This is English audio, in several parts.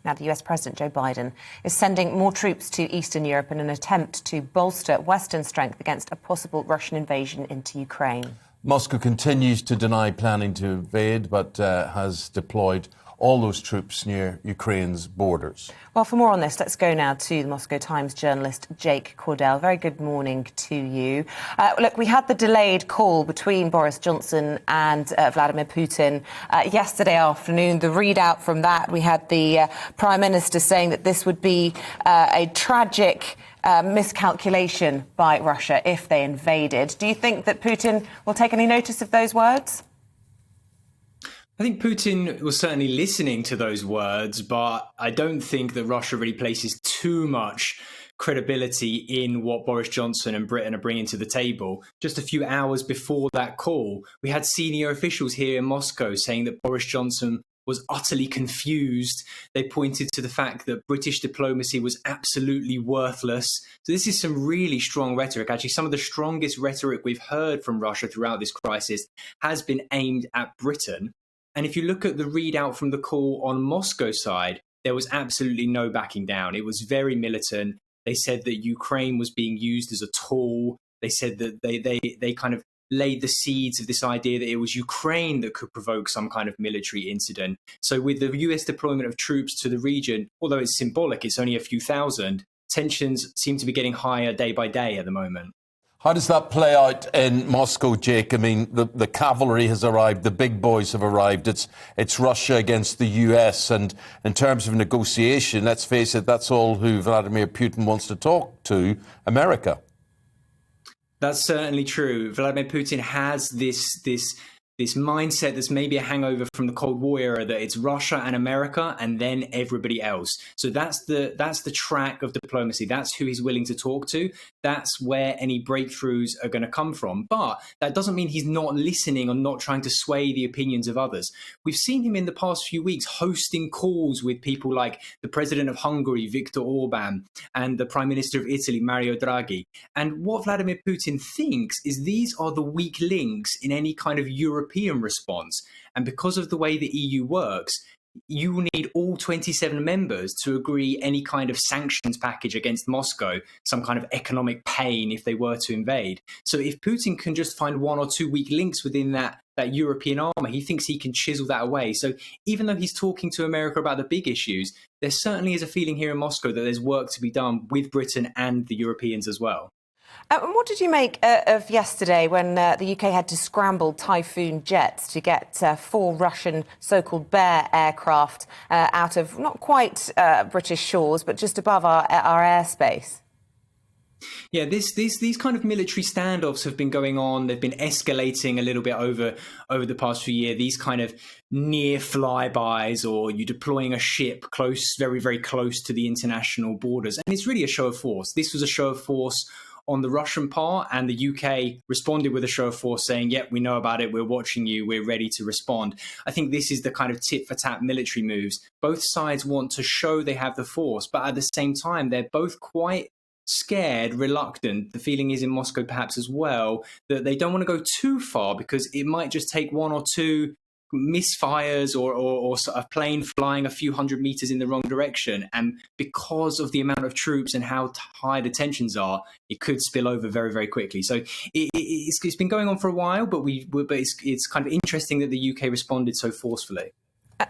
Now, the US President Joe Biden is sending more troops to Eastern Europe in an attempt to bolster Western strength against a possible Russian invasion into Ukraine. Moscow continues to deny planning to invade, but has deployed all those troops near Ukraine's borders. Well, for more on this, let's go now to the Moscow Times journalist Jake Cordell. Very good morning to you. Look, we had the delayed call between Boris Johnson and Vladimir Putin yesterday afternoon. The readout from that, we had the Prime Minister saying that this would be a tragic miscalculation by Russia if they invaded. Do you think that Putin will take any notice of those words? I think Putin was certainly listening to those words, but I don't think that Russia really places too much credibility in what Boris Johnson and Britain are bringing to the table. Just a few hours before that call, we had senior officials here in Moscow saying that Boris Johnson was utterly confused. They pointed to the fact that British diplomacy was absolutely worthless. So this is some really strong rhetoric. Actually, some of the strongest rhetoric we've heard from Russia throughout this crisis has been aimed at Britain. And if you look at the readout from the call on Moscow's side, there was absolutely no backing down. It was very militant. They said that Ukraine was being used as a tool. They said that they kind of laid the seeds of this idea that it was Ukraine that could provoke some kind of military incident. So with the US deployment of troops to the region, although it's symbolic, it's only a few thousand, tensions seem to be getting higher day by day at the moment. How does that play out in Moscow, Jake? I mean, the cavalry has arrived, the big boys have arrived. It's Russia against the US. And in terms of negotiation, let's face it, that's all who Vladimir Putin wants to talk to, America. That's certainly true. Vladimir Putin has this mindset that's maybe a hangover from the Cold War era, that it's Russia and America and then everybody else. So that's the track of diplomacy. That's who he's willing to talk to. That's where any breakthroughs are going to come from. But that doesn't mean he's not listening or not trying to sway the opinions of others. We've seen him in the past few weeks hosting calls with people like the president of Hungary, Viktor Orban, and the prime minister of Italy, Mario Draghi. And what Vladimir Putin thinks is these are the weak links in any kind of European response. And because of the way the EU works, you will need all 27 members to agree any kind of sanctions package against Moscow, some kind of economic pain if they were to invade. So if Putin can just find one or two weak links within that European armour, he thinks he can chisel that away. So even though he's talking to America about the big issues, there certainly is a feeling here in Moscow that there's work to be done with Britain and the Europeans as well. And what did you make of yesterday when the UK had to scramble Typhoon jets to get 4 Russian so-called Bear aircraft out of not quite British shores, but just above our airspace? Yeah, these kind of military standoffs have been going on. They've been escalating a little bit over the past few years. These kind of near flybys, or you deploying a ship close, very, very close to the international borders. And it's really a show of force. This was a show of force on the Russian part, and the UK responded with a show of force saying, yep, we know about it, we're watching you, we're ready to respond. I think this is the kind of tit-for-tat military moves. Both sides want to show they have the force, but at the same time, they're both quite scared, reluctant. The feeling is in Moscow perhaps as well, that they don't want to go too far because it might just take one or two misfires or a plane flying a few hundred meters in the wrong direction, and because of the amount of troops and how high the tensions are, it could spill over very, very quickly. So it's been going on for a while, but it's kind of interesting that the UK responded so forcefully.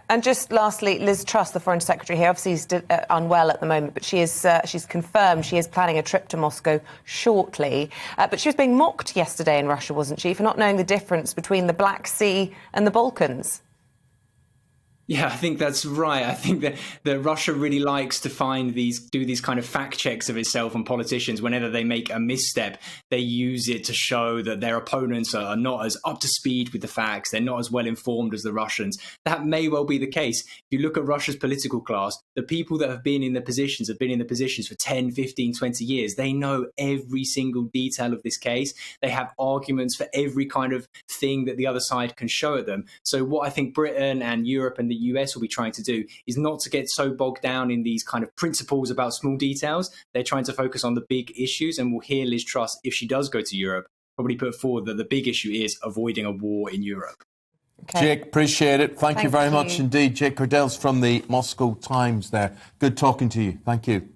And just lastly, Liz Truss, the Foreign Secretary here, obviously is unwell at the moment, but she's confirmed she is planning a trip to Moscow shortly. But she was being mocked yesterday in Russia, wasn't she, for not knowing the difference between the Black Sea and the Balkans? Yeah, I think that's right. I think that Russia really likes to do these kind of fact checks of itself and politicians. Whenever they make a misstep, they use it to show that their opponents are not as up to speed with the facts. They're not as well informed as the Russians. That may well be the case. If you look at Russia's political class, the people that have been in the positions for 10, 15, 20 years. They know every single detail of this case. They have arguments for every kind of thing that the other side can show at them. So what I think Britain and Europe and the US will be trying to do is not to get so bogged down in these kind of principles about small details. They're trying to focus on the big issues, and we'll hear Liz Truss, if she does go to Europe, probably put forward that the big issue is avoiding a war in Europe. Okay. Jake, appreciate it. Thank you very much indeed. Jake Cordell's from the Moscow Times there. Good talking to you. Thank you.